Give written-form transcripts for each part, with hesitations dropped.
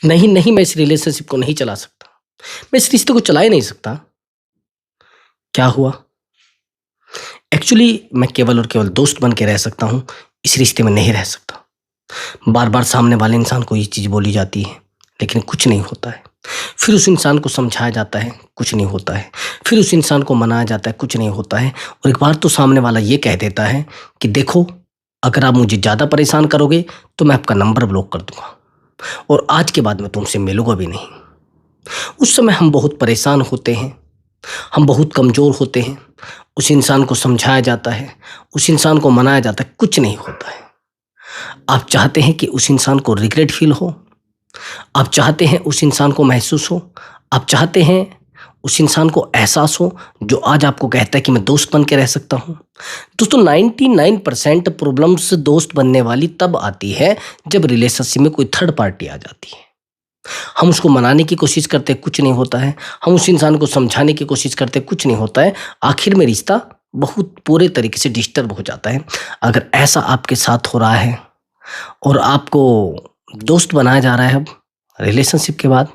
नहीं, नहीं, मैं इस रिलेशनशिप को नहीं चला सकता। मैं इस रिश्ते को चला ही नहीं सकता। क्या हुआ? एक्चुअली मैं केवल और केवल दोस्त बन के रह सकता हूँ, इस रिश्ते में नहीं रह सकता। बार-बार सामने वाले इंसान को ये चीज़ बोली जाती है, लेकिन कुछ नहीं होता है। फिर उस इंसान को समझाया जाता है, कुछ नहीं होता है। फिर उस इंसान को मनाया जाता है, कुछ नहीं होता है। और एक बार तो सामने वाला ये कह देता है कि देखो, अगर आप मुझे ज़्यादा परेशान करोगे, तो मैं आपका नंबर ब्लॉक कर दूँगा और आज के बाद मैं तुमसे मिलूँगा भी नहीं। उस समय हम बहुत परेशान होते हैं, हम बहुत कमज़ोर होते हैं। उस इंसान को समझाया जाता है, उस इंसान को मनाया जाता है, कुछ नहीं होता है। आप चाहते हैं कि उस इंसान को रिग्रेट फ़ील हो, आप चाहते हैं उस इंसान को महसूस हो, आप चाहते हैं उस इंसान को एहसास हो, जो आज आपको कहता है कि मैं दोस्त बन के रह सकता हूँ। दोस्तों 99% प्रॉब्लम्स दोस्त बनने वाली तब आती है, जब रिलेशनशिप में कोई थर्ड पार्टी आ जाती है। हम उसको मनाने की कोशिश करते हैं, कुछ नहीं होता है। हम उस इंसान को समझाने की कोशिश करते हैं, कुछ नहीं होता है। आखिर में रिश्ता बहुत पूरे तरीके से डिस्टर्ब हो जाता है। अगर ऐसा आपके साथ हो रहा है और आपको दोस्त बनाया जा रहा है अब रिलेशनशिप के बाद,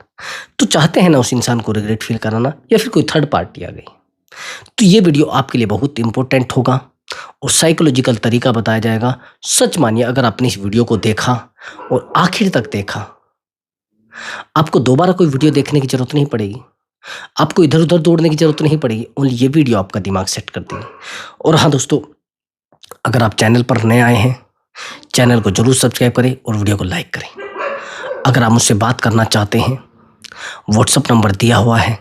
तो चाहते हैं ना उस इंसान को रिग्रेट फ़ील कराना, या फिर कोई थर्ड पार्टी आ गई, तो ये वीडियो आपके लिए बहुत इम्पोर्टेंट होगा और साइकोलॉजिकल तरीका बताया जाएगा। सच मानिए, अगर आपने इस वीडियो को देखा और आखिर तक देखा, आपको दोबारा कोई वीडियो देखने की ज़रूरत नहीं पड़ेगी। आपको इधर-उधर दौड़ने की ज़रूरत नहीं पड़ेगी। ओनली ये वीडियो आपका दिमाग सेट कर देगी। और हाँ दोस्तों, अगर आप चैनल पर नए आए हैं, चैनल को ज़रूर सब्सक्राइब करें और वीडियो को लाइक करें। अगर आप मुझसे बात करना चाहते हैं, व्हाट्सएप नंबर दिया हुआ है।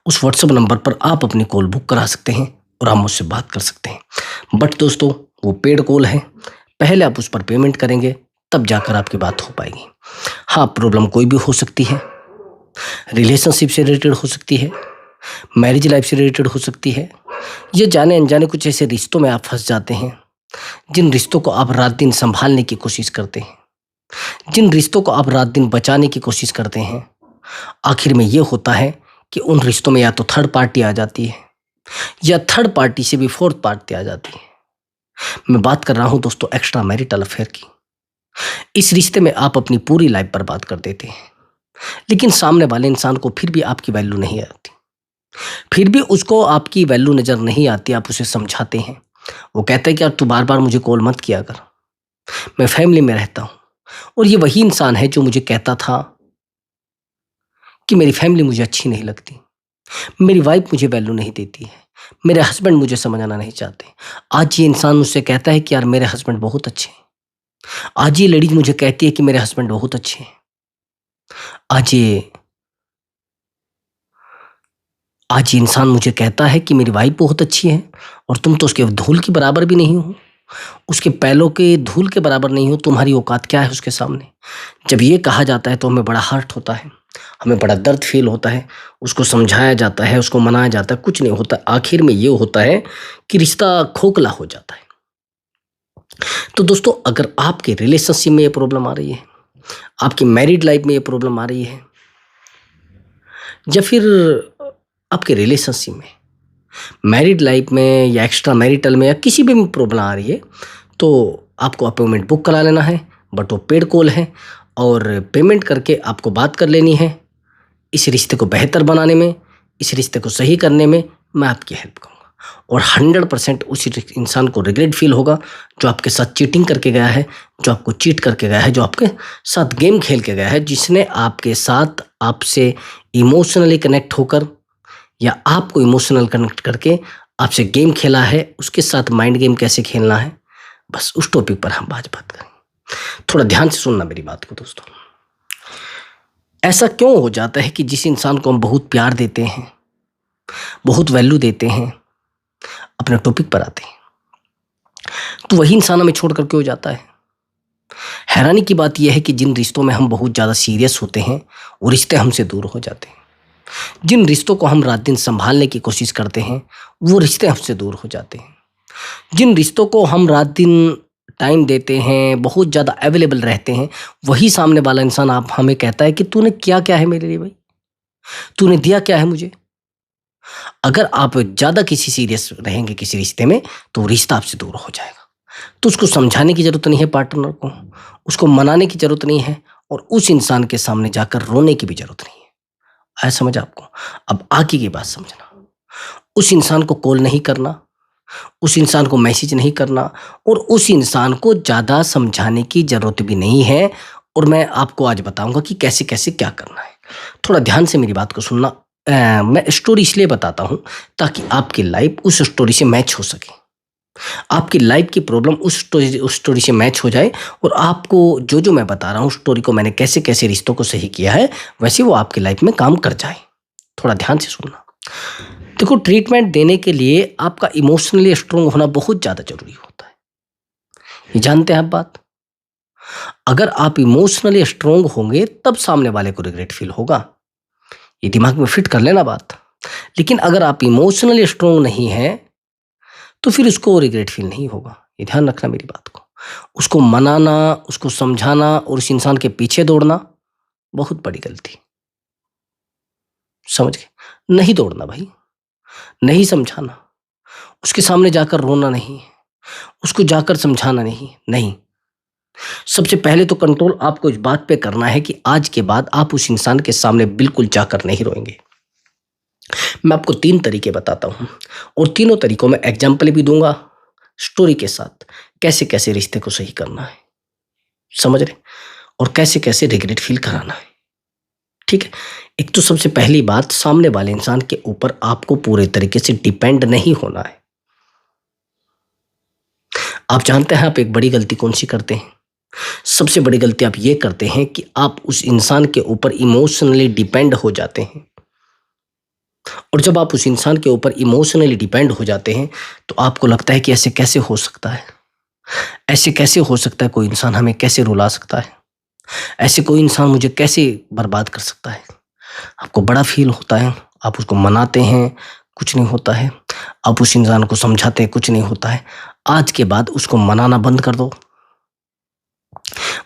उस व्हाट्सएप नंबर पर आप अपनी कॉल बुक करा सकते हैं और आप मुझसे बात कर सकते हैं। बट दोस्तों, वो पेड कॉल है। पहले आप उस पर पेमेंट करेंगे, तब जाकर आपकी बात हो पाएगी। हाँ, प्रॉब्लम कोई भी हो सकती है। रिलेशनशिप से रिलेटेड हो सकती है, मैरिज लाइफ से रिलेटेड हो सकती है, या जाने अनजाने कुछ ऐसे रिश्तों में आप फँस जाते हैं, जिन रिश्तों को आप रात-दिन सँभालने की कोशिश करते हैं, जिन रिश्तों को आप रात-दिन बचाने की कोशिश करते हैं। आखिर में ये होता है कि उन रिश्तों में या तो थर्ड पार्टी आ जाती है, या थर्ड पार्टी से भी फोर्थ पार्टी आ जाती है। मैं बात कर रहा हूँ दोस्तों एक्स्ट्रा मैरिटल अफेयर की। इस रिश्ते में आप अपनी पूरी लाइफ बर्बाद कर देते हैं, लेकिन सामने वाले इंसान को फिर भी आपकी वैल्यू नहीं आती। फिर भी उसको आपकी वैल्यू नज़र नहीं आती, आप उसे समझाते हैं। वो कहता है कि यार तू बार-बार मुझे कॉल मत किया कर, मैं फैमिली में रहता हूँ। और ये वही इंसान है जो मुझे कहता था कि मेरी फैमिली मुझे अच्छी नहीं लगती, मेरी वाइफ मुझे वैल्यू नहीं देती है, मेरे हस्बैंड मुझे समझाना नहीं चाहते। आज ये इंसान मुझसे कहता है कि यार मेरे हस्बैंड बहुत अच्छे हैं। आज ये लेडीज़ मुझे कहती है कि मेरे हस्बैंड बहुत अच्छे हैं। आज ये आज ये इंसान मुझे कहता है कि मेरी वाइफ बहुत अच्छी है और तुम तो उसके धूल के बराबर भी नहीं हो, उसके पैरों के धूल के बराबर नहीं हो, तुम्हारी औकात क्या है उसके सामने। जब ये कहा जाता है तो हमें बड़ा हर्ट होता है, हमें बड़ा दर्द फ़ील होता है। उसको समझाया जाता है, उसको मनाया जाता है, कुछ नहीं होता। आखिर में ये होता है कि रिश्ता खोखला हो जाता है। तो दोस्तों, अगर आपके रिलेशनशिप में ये प्रॉब्लम आ रही है, आपकी मैरिड लाइफ में ये प्रॉब्लम आ रही है, या फिर आपके रिलेशनशिप में, मैरिड लाइफ में या एक्स्ट्रा मैरिटल में या किसी भी में प्रॉब्लम आ रही है, तो आपको अपॉइंटमेंट बुक करा लेना है। बट वो पेड कॉल है और पेमेंट करके आपको बात कर लेनी है। इस रिश्ते को बेहतर बनाने में, इस रिश्ते को सही करने में मैं आपकी हेल्प करूँगा और 100% उस इंसान को रिग्रेट फ़ील होगा जो आपके साथ चीटिंग करके गया है, जो आपको चीट करके गया है, जो आपके साथ गेम खेल के गया है, जिसने आपके साथ आपसे इमोशनली कनेक्ट होकर या आपको इमोशनल कनेक्ट करके आपसे गेम खेला है। उसके साथ माइंड गेम कैसे खेलना है, बस उस टॉपिक पर हम आज बात करेंगे। थोड़ा ध्यान से सुनना मेरी बात को दोस्तों। ऐसा क्यों हो जाता है कि जिस इंसान को हम बहुत प्यार देते हैं, बहुत वैल्यू देते हैं, अपने टॉपिक पर आते हैं, तो वही इंसान हमें छोड़ कर क्यों जाता है? हैरानी की बात यह है कि जिन रिश्तों में हम बहुत ज़्यादा सीरियस होते हैं, वो रिश्ते हमसे दूर हो जाते हैं। जिन रिश्तों को हम रात दिन संभालने की कोशिश करते हैं, वो रिश्ते हमसे दूर हो जाते हैं। जिन रिश्तों को हम रात दिन टाइम देते हैं, बहुत ज़्यादा अवेलेबल रहते हैं, वही सामने वाला इंसान आप हमें कहता है कि तूने किया क्या है मेरे लिए भाई? तूने दिया क्या है मुझे? अगर आप ज़्यादा किसी सीरियस रहेंगे किसी रिश्ते में, तो वो रिश्ता आपसे दूर हो जाएगा। तो उसको समझाने की ज़रूरत नहीं है पार्टनर को, उसको मनाने की ज़रूरत नहीं है और उस इंसान के सामने जाकर रोने की भी जरूरत नहीं है। आया समझ आपको? अब आगे की बात समझना। उस इंसान को कॉल नहीं करना, उस इंसान को मैसेज नहीं करना और उस इंसान को ज़्यादा समझाने की ज़रूरत भी नहीं है। और मैं आपको आज बताऊंगा कि कैसे कैसे क्या करना है। थोड़ा ध्यान से मेरी बात को सुनना। मैं स्टोरी इसलिए बताता हूं ताकि आपकी लाइफ उस स्टोरी से मैच हो सके, आपकी लाइफ की प्रॉब्लम उस स्टोरी से मैच हो जाए और आपको जो जो मैं बता रहा हूँ स्टोरी को मैंने कैसे कैसे रिश्तों को सही किया है वैसे वो आपकी लाइफ में काम कर जाए। थोड़ा ध्यान से सुनना। देखो, ट्रीटमेंट देने के लिए आपका इमोशनली स्ट्रोंग होना बहुत ज़्यादा जरूरी होता है। ये जानते हैं आप बात? अगर आप इमोशनली स्ट्रोंग होंगे तब सामने वाले को रिग्रेट फील होगा। ये दिमाग में फिट कर लेना बात। लेकिन अगर आप इमोशनली स्ट्रोंग नहीं हैं तो फिर उसको रिग्रेट फील नहीं होगा। ये ध्यान रखना मेरी बात को। उसको मनाना, उसको समझाना और उस इंसान के पीछे दौड़ना बहुत बड़ी गलती। समझ गए? नहीं दौड़ना भाई, नहीं समझाना, उसके सामने जाकर रोना नहीं, उसको जाकर समझाना नहीं। नहीं, सबसे पहले तो कंट्रोल आपको इस बात पे करना है कि आज के बाद आप उस इंसान के सामने बिल्कुल जाकर नहीं रोएंगे। मैं आपको 3 तरीके बताता हूं और तीनों तरीकों में एग्जाम्पल भी दूंगा स्टोरी के साथ, कैसे कैसे रिश्ते को सही करना है। समझ रहे? और कैसे कैसे रिग्रेट फील कराना है। ठीक है? एक तो सबसे पहली बात, सामने वाले इंसान के ऊपर आपको पूरे तरीके से डिपेंड नहीं होना है। आप जानते हैं आप एक बड़ी गलती कौन सी करते हैं? सबसे बड़ी गलती आप ये करते हैं कि आप उस इंसान के ऊपर इमोशनली डिपेंड हो जाते हैं। और जब आप उस इंसान के ऊपर इमोशनली डिपेंड हो जाते हैं तो आपको लगता है कि ऐसे कैसे हो सकता है, ऐसे कैसे हो सकता है, कोई इंसान हमें कैसे रुला सकता है, ऐसे कोई इंसान मुझे कैसे बर्बाद कर सकता है। आपको बड़ा फील होता है। आप उसको मनाते हैं, कुछ नहीं होता है। आप उस इंसान को समझाते हैं, कुछ नहीं होता है। आज के बाद उसको मनाना बंद कर दो,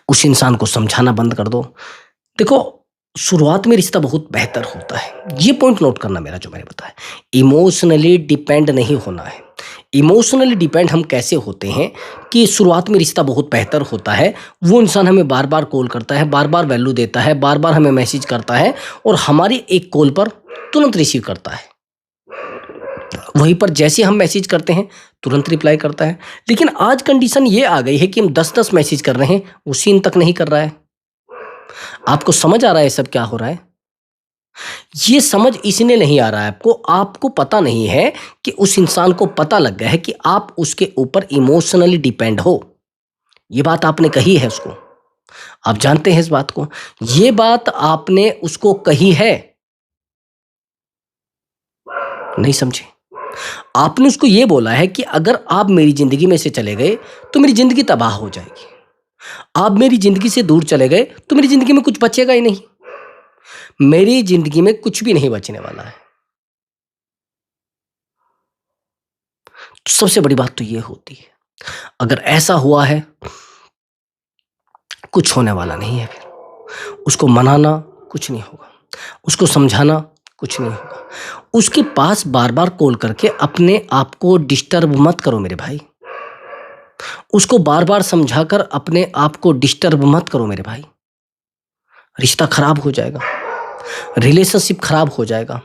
उस इंसान को समझाना बंद कर दो। देखो, शुरुआत में रिश्ता बहुत बेहतर होता है। ये पॉइंट नोट करना मेरा जो मैंने बताया, इमोशनली डिपेंड नहीं होना है। इमोशनली डिपेंड हम कैसे होते हैं कि शुरुआत में रिश्ता बहुत बेहतर होता है। वो इंसान हमें बार बार कॉल करता है, बार बार वैल्यू देता है, बार बार हमें मैसेज करता है और हमारी एक कॉल पर तुरंत रिसीव करता है। वहीं पर जैसे हम मैसेज करते हैं तुरंत रिप्लाई करता है। लेकिन आज कंडीशन ये आ गई है कि हम 10-10 मैसेज कर रहे हैं, वो सीन तक नहीं कर रहा है। आपको समझ आ रहा है सब क्या हो रहा है? ये समझ इसलिए नहीं आ रहा है आपको, आपको पता नहीं है कि उस इंसान को पता लग गया है कि आप उसके ऊपर इमोशनली डिपेंड हो। ये बात आपने कही है उसको, आप जानते हैं इस बात को। ये बात आपने उसको कही है, नहीं समझे? आपने उसको ये बोला है कि अगर आप मेरी जिंदगी में से चले गए तो मेरी जिंदगी तबाह हो जाएगी। आप मेरी जिंदगी से दूर चले गए तो मेरी जिंदगी में कुछ बचेगा ही नहीं। मेरी जिंदगी में कुछ भी नहीं बचने वाला है। तो सबसे बड़ी बात तो ये होती है, अगर ऐसा हुआ है कुछ होने वाला नहीं है। फिर उसको मनाना कुछ नहीं होगा, उसको समझाना कुछ नहीं होगा। उसके पास बार बार कॉल करके अपने आप को डिस्टर्ब मत करो मेरे भाई। उसको बार बार समझाकर अपने आप को डिस्टर्ब मत करो मेरे भाई। रिश्ता खराब हो जाएगा, रिलेशनशिप खराब हो जाएगा।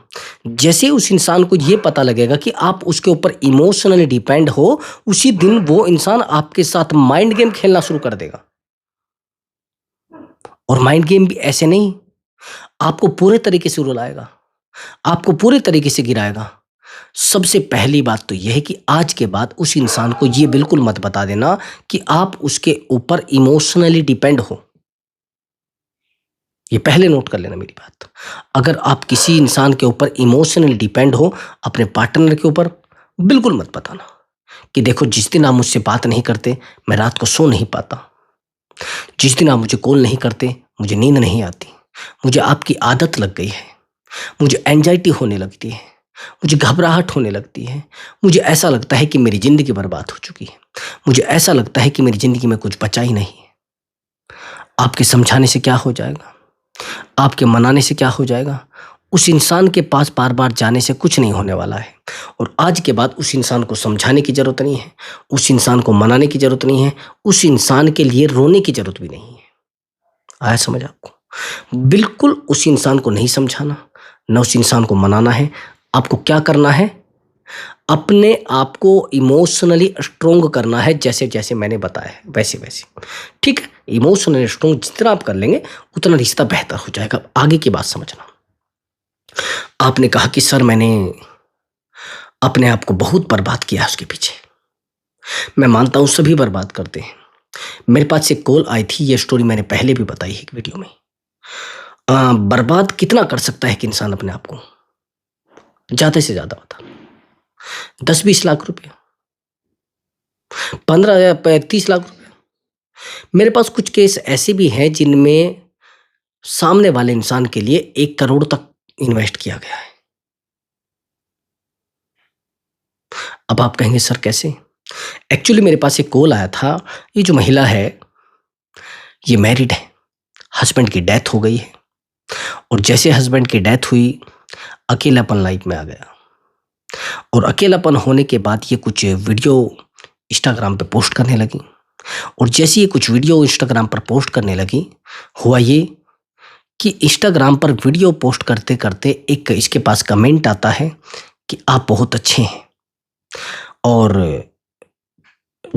जैसे उस इंसान को ये पता लगेगा कि आप उसके ऊपर इमोशनली डिपेंड हो, उसी दिन वो इंसान आपके साथ माइंड गेम खेलना शुरू कर देगा। और माइंड गेम भी ऐसे नहीं, आपको पूरे तरीके से रुलाएगा, आपको पूरे तरीके से गिराएगा। सबसे पहली बात तो यह है कि आज के बाद उस इंसान को ये बिल्कुल मत बता देना कि आप उसके ऊपर इमोशनली डिपेंड हो। ये पहले नोट कर लेना मेरी बात। अगर आप किसी इंसान के ऊपर इमोशनली डिपेंड हो, अपने पार्टनर के ऊपर, बिल्कुल मत बताना कि देखो जिस दिन आप मुझसे बात नहीं करते मैं रात को सो नहीं पाता, जिस दिन आप मुझे कॉल नहीं करते मुझे नींद नहीं आती, मुझे आपकी आदत लग गई है, मुझे एंजाइटी होने लगती है, मुझे घबराहट होने लगती है, मुझे ऐसा लगता है कि मेरी ज़िंदगी बर्बाद हो चुकी है, मुझे ऐसा लगता है कि मेरी ज़िंदगी में कुछ बचा ही नहीं है। आपके समझाने से क्या हो जाएगा, आपके मनाने से क्या हो जाएगा? उस इंसान के पास बार बार जाने से कुछ नहीं होने वाला है। और आज के बाद उस इंसान को समझाने की ज़रूरत नहीं है, उस इंसान को मनाने की ज़रूरत नहीं है, उस इंसान के लिए रोने की ज़रूरत भी नहीं है। आया समझ आपको? बिल्कुल उस इंसान को नहीं समझाना, ना उस इंसान को मनाना है। आपको क्या करना है? अपने आप को इमोशनली स्ट्रोंग करना है, जैसे जैसे मैंने बताया है वैसे वैसे। ठीक है, इमोशनली स्ट्रोंग जितना आप कर लेंगे उतना रिश्ता बेहतर हो जाएगा। अब आगे की बात समझना। आपने कहा कि सर मैंने अपने आप को बहुत बर्बाद किया उसके पीछे। मैं मानता हूं सभी बर्बाद करते हैं। मेरे पास एक कॉल आई थी, ये स्टोरी मैंने पहले भी बताई है एक वीडियो में। बर्बाद कितना कर सकता है कि इंसान अपने आप को? ज्यादा से ज्यादा बता, 10-20 लाख रुपया, 15 या 30 लाख रुपया। मेरे पास कुछ केस ऐसे भी हैं जिनमें सामने वाले इंसान के लिए 1 करोड़ तक इन्वेस्ट किया गया है। अब आप कहेंगे सर कैसे? एक्चुअली मेरे पास एक कॉल आया था। ये जो महिला है ये मैरिड है, हस्बैंड की डेथ हो गई है, और जैसे हस्बैंड की डेथ हुई अकेलापन लाइफ में आ गया, और अकेलापन होने के बाद ये कुछ वीडियो इंस्टाग्राम पे पोस्ट करने लगी। और जैसे ये कुछ वीडियो इंस्टाग्राम पर पोस्ट करने लगी, हुआ ये कि इंस्टाग्राम पर वीडियो पोस्ट करते करते एक इसके पास कमेंट आता है कि आप बहुत अच्छे हैं। और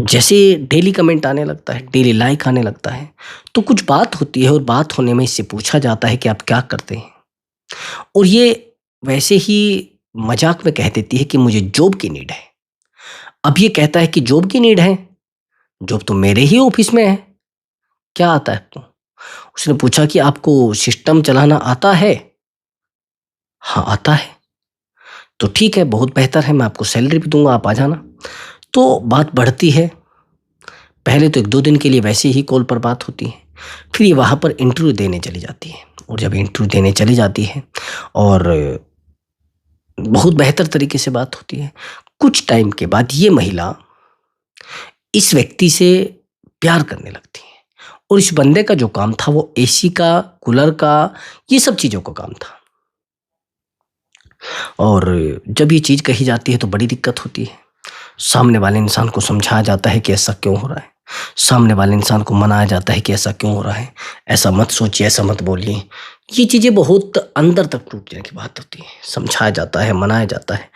जैसे डेली कमेंट आने लगता है, डेली लाइक आने लगता है, तो कुछ बात होती है, और बात होने में इससे पूछा जाता है कि आप क्या करते हैं। और ये वैसे ही मजाक में कह देती है कि मुझे जॉब की नीड है। अब ये कहता है कि जॉब की नीड है, जॉब तो मेरे ही ऑफिस में है, क्या आता है आपको? उसने पूछा कि आपको सिस्टम चलाना आता है? हाँ आता है। तो ठीक है, बहुत बेहतर है, मैं आपको सैलरी भी दूंगा, आप आ जाना। तो बात बढ़ती है। पहले तो 1-2 दिन के लिए वैसे ही कॉल पर बात होती है, फिर ये वहाँ पर इंटरव्यू देने चली जाती है। और जब इंटरव्यू देने चली जाती है और बहुत बेहतर तरीके से बात होती है, कुछ टाइम के बाद ये महिला इस व्यक्ति से प्यार करने लगती है। और इस बंदे का जो काम था वो एसी का, कूलर का, ये सब चीज़ों का काम था। और जब ये चीज़ कही जाती है तो बड़ी दिक्कत होती है। सामने वाले इंसान को समझाया जाता है कि ऐसा क्यों हो रहा है, सामने वाले इंसान को मनाया जाता है कि ऐसा क्यों हो रहा है, ऐसा मत सोचिए, ऐसा मत बोलिए। ये चीज़ें बहुत अंदर तक टूटने की बात होती है। समझाया जाता है, मनाया जाता है।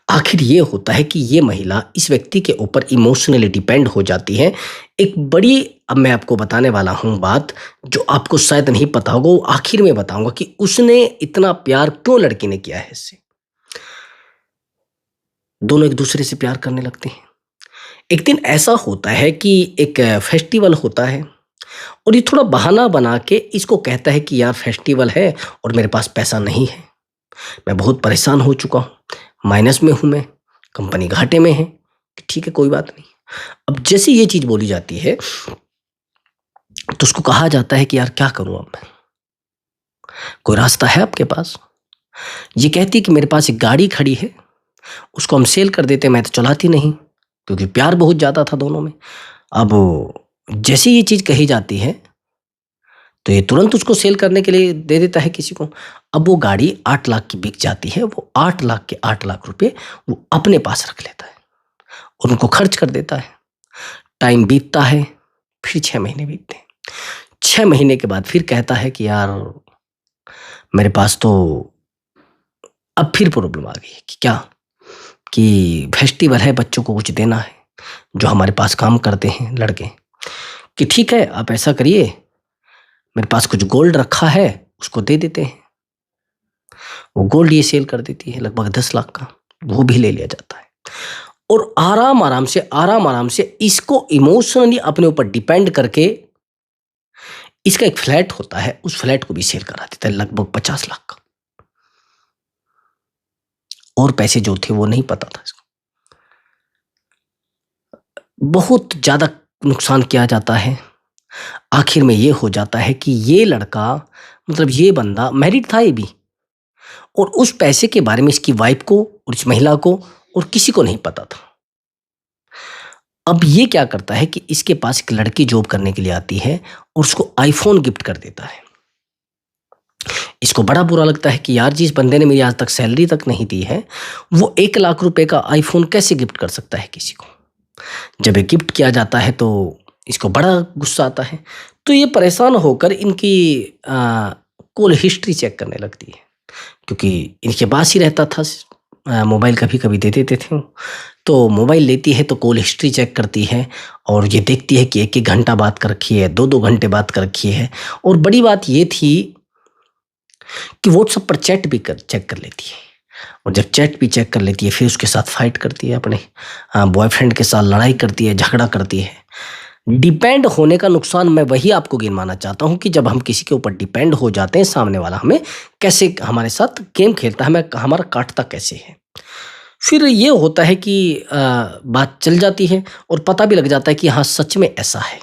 आखिर ये होता है कि ये महिला इस व्यक्ति के ऊपर इमोशनली डिपेंड हो जाती है। एक बड़ी, अब मैं आपको बताने वाला हूँ बात जो आपको शायद नहीं पता होगा, वो आखिर में बताऊंगा कि उसने इतना प्यार क्यों लड़की ने किया है इससे। दोनों एक दूसरे से प्यार करने लगते हैं। एक दिन ऐसा होता है कि एक फेस्टिवल होता है, और ये थोड़ा बहाना बना के इसको कहता है कि यार फेस्टिवल है और मेरे पास पैसा नहीं है, मैं बहुत परेशान हो चुका हूँ, माइनस में हूँ मैं, कंपनी घाटे में है। ठीक है, कोई बात नहीं। अब जैसे ये चीज़ बोली जाती है तो उसको कहा जाता है कि यार क्या करूँ अब मैं, कोई रास्ता है आपके पास? ये कहती है कि मेरे पास एक गाड़ी खड़ी है, उसको हम सेल कर देते, मैं तो चलाती नहीं, क्योंकि प्यार बहुत ज़्यादा था दोनों में। अब जैसे ये चीज़ कही जाती है तो ये तुरंत उसको सेल करने के लिए दे देता है किसी को। अब वो गाड़ी 8 लाख की बिक जाती है। वो 8 लाख के 8 लाख रुपए वो अपने पास रख लेता है और उनको खर्च कर देता है। टाइम बीतता है, फिर 6 महीने बीतते हैं। 6 महीने के बाद फिर कहता है कि यार मेरे पास तो अब फिर प्रॉब्लम आ गई है। कि क्या? कि फेस्टिवल है, बच्चों को कुछ देना है, जो हमारे पास काम करते हैं लड़के। कि ठीक है, आप ऐसा करिए, मेरे पास कुछ गोल्ड रखा है, उसको दे देते हैं। वो गोल्ड ये सेल कर देती है लगभग 10 लाख का, वो भी ले लिया जाता है। और आराम आराम से इसको इमोशनली अपने ऊपर डिपेंड करके इसका एक फ्लैट होता है, उस फ्लैट को भी सेल करा देता है लगभग 50 लाख का। और पैसे जो थे वो नहीं पता था इसको। बहुत ज्यादा नुकसान किया जाता है। आखिर में ये हो जाता है कि ये लड़का, मतलब ये बंदा मैरिड था ये भी, और उस पैसे के बारे में इसकी वाइफ को और इस महिला को और किसी को नहीं पता था। अब ये क्या करता है कि इसके पास एक लड़की जॉब करने के लिए आती है और उसको आईफोन गिफ्ट कर देता है। इसको बड़ा बुरा लगता है कि यार जिस बंदे ने मेरी आज तक सैलरी तक नहीं दी है, वो 1 लाख रुपए का आईफोन कैसे गिफ्ट कर सकता है किसी को। जब ये गिफ्ट किया जाता है तो इसको बड़ा गुस्सा आता है। तो ये परेशान होकर इनकी कॉल हिस्ट्री चेक करने लगती है, क्योंकि इनके पास ही रहता था। मोबाइल कभी-कभी दे देते थे वो। तो मोबाइल लेती है तो कॉल हिस्ट्री चेक करती है और ये देखती है कि 1-1 घंटा बात कर रखी है, 2-2 घंटे बात कर रखी है। और बड़ी बात ये थी कि व्हाट्सएप पर चैट भी चेक कर लेती है। और जब चैट भी चेक कर लेती है, फिर उसके साथ फाइट करती है, अपने बॉयफ्रेंड के साथ लड़ाई करती है, झगड़ा करती है। डिपेंड होने का नुकसान मैं वही आपको गिनवाना चाहता हूँ कि जब हम किसी के ऊपर डिपेंड हो जाते हैं, सामने वाला हमें कैसे हमारे साथ गेम खेलता है, हमें हमारा काटता कैसे है। फिर ये होता है कि बात चल जाती है और पता भी लग जाता है कि हाँ, सच में ऐसा है।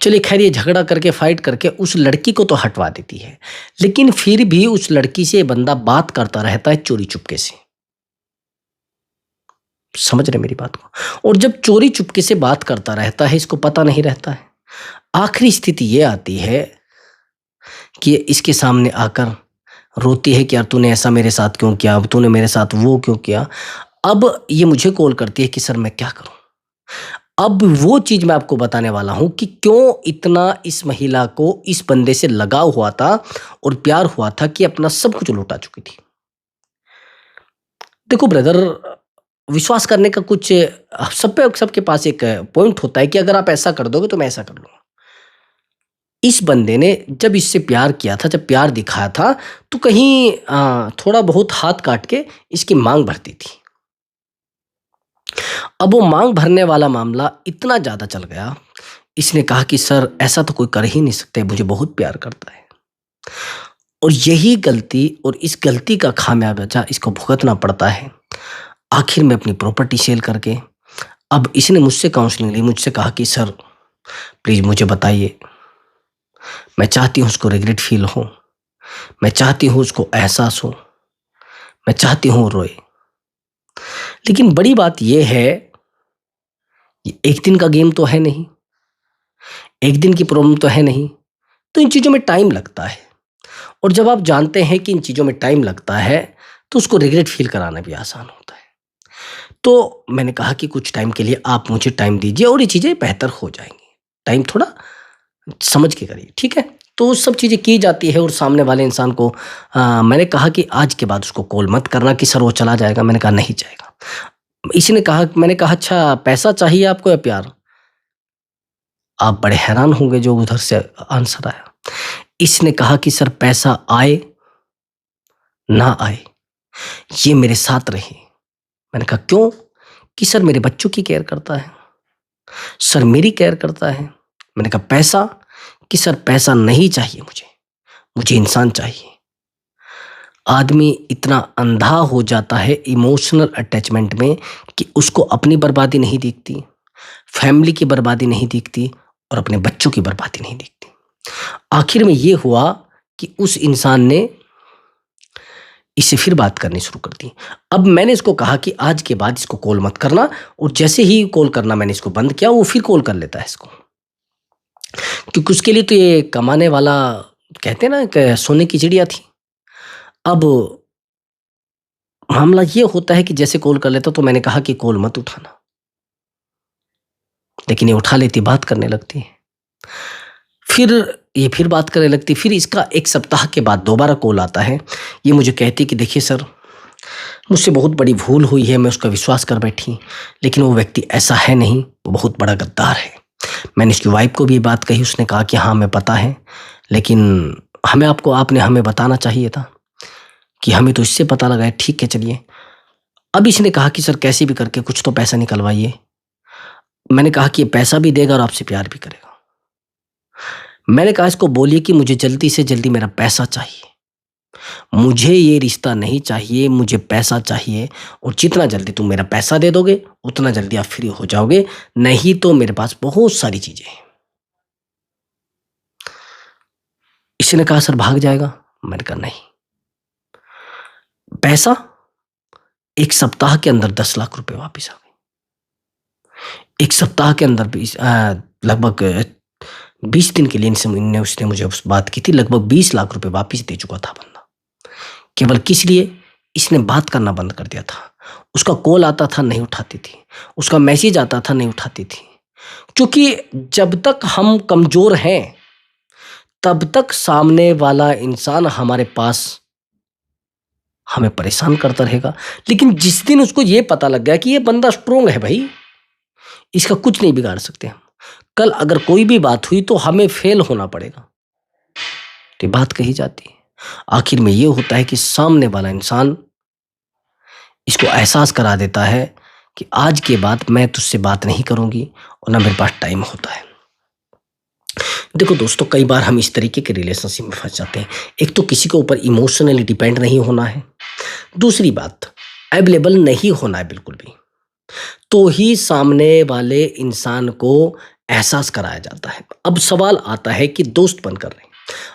चलिए खैर, ये झगड़ा करके फाइट करके उस लड़की को तो हटवा देती है, लेकिन फिर भी उस लड़की से ये बंदा बात करता रहता है चोरी चुपके से। समझ रहे मेरी बात को? और जब चोरी चुपके से बात करता रहता है, इसको पता नहीं रहता है। आखिरी स्थिति ये आती है कि ये इसके सामने आकर रोती है कि यार तूने ऐसा मेरे साथ क्यों किया, अब तूने मेरे साथ वो क्यों किया। अब ये मुझे कॉल करती है कि सर मैं क्या करूं। अब वो चीज मैं आपको बताने वाला हूं कि क्यों इतना इस महिला को इस बंदे से लगाव हुआ था और प्यार हुआ था कि अपना सब कुछ लुटा चुकी थी। देखो ब्रदर, विश्वास करने का कुछ सबके पास एक पॉइंट होता है कि अगर आप ऐसा कर दोगे तो मैं ऐसा कर लूंगा। इस बंदे ने जब इससे प्यार किया था, जब प्यार दिखाया था, तो कहीं थोड़ा बहुत हाथ काट के इसकी मांग भरती थी। अब वो मांग भरने वाला मामला इतना ज्यादा चल गया, इसने कहा कि सर ऐसा तो कोई कर ही नहीं सकते, मुझे बहुत प्यार करता है। और यही गलती और इस गलती का खामियाजा इसको भुगतना पड़ता है। आखिर में अपनी प्रॉपर्टी सेल करके अब इसने मुझसे काउंसलिंग ली, मुझसे कहा कि सर प्लीज मुझे बताइए, मैं चाहती हूं उसको रिग्रेट फील हो, मैं चाहती हूं उसको एहसास हो, मैं चाहती हूं वो रोए। लेकिन बड़ी बात यह है, ये एक दिन का गेम तो है नहीं, एक दिन की प्रॉब्लम तो है नहीं। तो इन चीजों में टाइम लगता है, और जब आप जानते हैं कि इन चीजों में टाइम लगता है तो उसको रिग्रेट फील कराना भी आसान होता है। तो मैंने कहा कि कुछ टाइम के लिए आप मुझे टाइम दीजिए और ये चीजें बेहतर हो जाएंगी। टाइम थोड़ा समझ के करिए, ठीक है? तो वो सब चीजें की जाती है और सामने वाले इंसान को मैंने कहा कि आज के बाद उसको कॉल मत करना कि सर वो चला जाएगा। मैंने कहा नहीं जाएगा। इसने कहा, मैंने कहा अच्छा पैसा चाहिए आपको या प्यार? आप बड़े हैरान होंगे जो उधर से आंसर आया। इसने कहा कि सर पैसा आए ना आए, ये मेरे साथ रहे। मैंने कहा क्यों? कि सर मेरे बच्चों की केयर करता है, सर मेरी केयर करता है। मैंने कहा पैसा? कि सर पैसा नहीं चाहिए मुझे, मुझे इंसान चाहिए। आदमी इतना अंधा हो जाता है इमोशनल अटैचमेंट में कि उसको अपनी बर्बादी नहीं दिखती, फैमिली की बर्बादी नहीं दिखती और अपने बच्चों की बर्बादी नहीं दिखती। आखिर में ये हुआ कि उस इंसान ने इससे फिर बात करनी शुरू कर दी। अब मैंने इसको कहा कि आज के बाद इसको कॉल मत करना, और जैसे ही कॉल करना मैंने इसको बंद किया, वो फिर कॉल कर लेता है इसको, क्योंकि उसके लिए तो ये कमाने वाला, कहते हैं ना कि सोने की चिड़िया थी। अब मामला ये होता है कि जैसे कॉल कर लेता तो मैंने कहा कि कॉल मत उठाना, लेकिन ये उठा लेती, बात करने लगती है। फिर ये फिर बात करने लगती। फिर इसका 1 सप्ताह के बाद दोबारा कॉल आता है। ये मुझे कहती कि देखिए सर, मुझसे बहुत बड़ी भूल हुई है, मैं उसका विश्वास कर बैठी, लेकिन वो व्यक्ति ऐसा है नहीं, वो बहुत बड़ा गद्दार है। मैंने इसकी वाइफ को भी ये बात कही, उसने कहा कि हाँ हमें पता है, लेकिन आपने हमें बताना चाहिए था, कि हमें तो इससे पता लगा है। ठीक है चलिए। अब इसने कहा कि सर कैसे भी करके कुछ तो पैसा निकलवाइए। मैंने कहा कि ये पैसा भी देगा और आपसे प्यार भी करेगा। मैंने कहा इसको बोलिए कि मुझे जल्दी से जल्दी मेरा पैसा चाहिए, मुझे ये रिश्ता नहीं चाहिए, मुझे पैसा चाहिए, और जितना जल्दी तुम मेरा पैसा दे दोगे उतना जल्दी आप फ्री हो जाओगे, नहीं तो मेरे पास बहुत सारी चीजें हैं। इसने कहा सर भाग जाएगा। मैंने कहा नहीं, पैसा 1 सप्ताह के अंदर 10 लाख रुपए वापस आ गए। 1 सप्ताह के अंदर लगभग 20 दिन के लिए उसने मुझे उस बात की थी, लगभग 20 लाख रुपए वापस दे चुका था बंदा। केवल किस लिए? इसने बात करना बंद कर दिया था। उसका कॉल आता था नहीं उठाती थी, उसका मैसेज आता था नहीं उठाती थी, क्योंकि जब तक हम कमजोर हैं तब तक सामने वाला इंसान हमारे पास हमें परेशान करता रहेगा। लेकिन जिस दिन उसको ये पता लग गया कि ये बंदा स्ट्रोंग है भाई, इसका कुछ नहीं बिगाड़ सकते हम, कल अगर कोई भी बात हुई तो हमें फेल होना पड़ेगा, तो ये बात कही जाती है। आखिर में ये होता है कि सामने वाला इंसान इसको एहसास करा देता है कि आज के बाद मैं तुझसे बात नहीं करूंगी और ना मेरे पास टाइम होता है। देखो दोस्तों, कई बार हम इस तरीके के रिलेशनशिप में फंस जाते हैं। एक तो किसी के ऊपर इमोशनली डिपेंड नहीं होना है, दूसरी बात अवेलेबल नहीं होना है बिल्कुल भी, तो ही सामने वाले इंसान को एहसास कराया जाता है। अब सवाल आता है कि दोस्त बनकर रहे,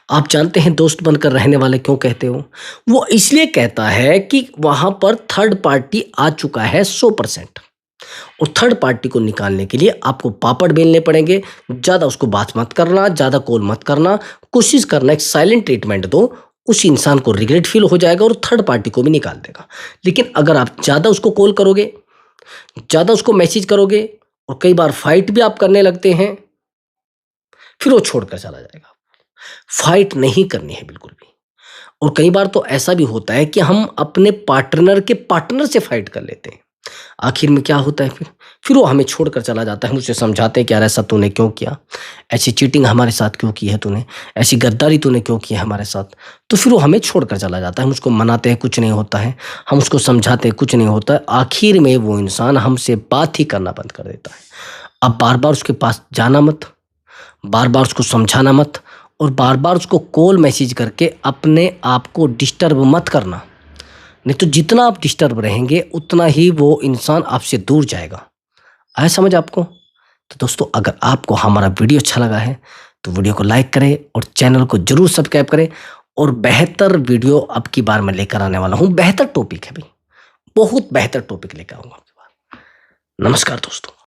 आप जानते हैं दोस्त बनकर रहने वाले क्यों कहते हो? वो इसलिए कहता है कि वहां पर थर्ड पार्टी आ चुका है 100%, और थर्ड पार्टी को निकालने के लिए आपको पापड़ बेलने पड़ेंगे। ज्यादा उसको बात मत करना, ज्यादा कॉल मत करना, कोशिश करना एक साइलेंट ट्रीटमेंट दो, उस इंसान को रिग्रेट फील हो जाएगा और थर्ड पार्टी को भी निकाल देगा। लेकिन अगर आप ज्यादा उसको कॉल करोगे, ज्यादा उसको मैसेज करोगे और कई बार फाइट भी आप करने लगते हैं, फिर वो छोड़कर चला जाएगा। फाइट नहीं करनी है बिल्कुल भी। और कई बार तो ऐसा भी होता है कि हम अपने पार्टनर के पार्टनर से फाइट कर लेते हैं। आखिर में क्या होता है फिर वो हमें छोड़कर चला जाता है। मुझसे समझाते हैं कि यार ऐसा तूने क्यों किया, ऐसी चीटिंग हमारे साथ क्यों की है तूने, ऐसी गद्दारी तूने क्यों की है हमारे साथ। तो फिर वो हमें छोड़कर चला जाता है। हम उसको मनाते हैं, कुछ नहीं होता है, हम उसको समझाते हैं, कुछ नहीं होता है। आखिर में वो इंसान हमसे बात ही करना बंद कर देता है। अब बार बार उसके पास जाना मत, बार बार उसको समझाना मत, और बार बार उसको कॉल मैसेज करके अपने आप को डिस्टर्ब मत करना। नहीं तो जितना आप डिस्टर्ब रहेंगे उतना ही वो इंसान आपसे दूर जाएगा। आया समझ आपको? तो दोस्तों, अगर आपको हमारा वीडियो अच्छा लगा है तो वीडियो को लाइक करें और चैनल को जरूर सब्सक्राइब करें। और बेहतर वीडियो अब की बार मैं लेकर आने वाला हूं। बेहतर टॉपिक है भाई, बहुत बेहतर टॉपिक लेकर आऊंगा आपके पास। नमस्कार दोस्तों।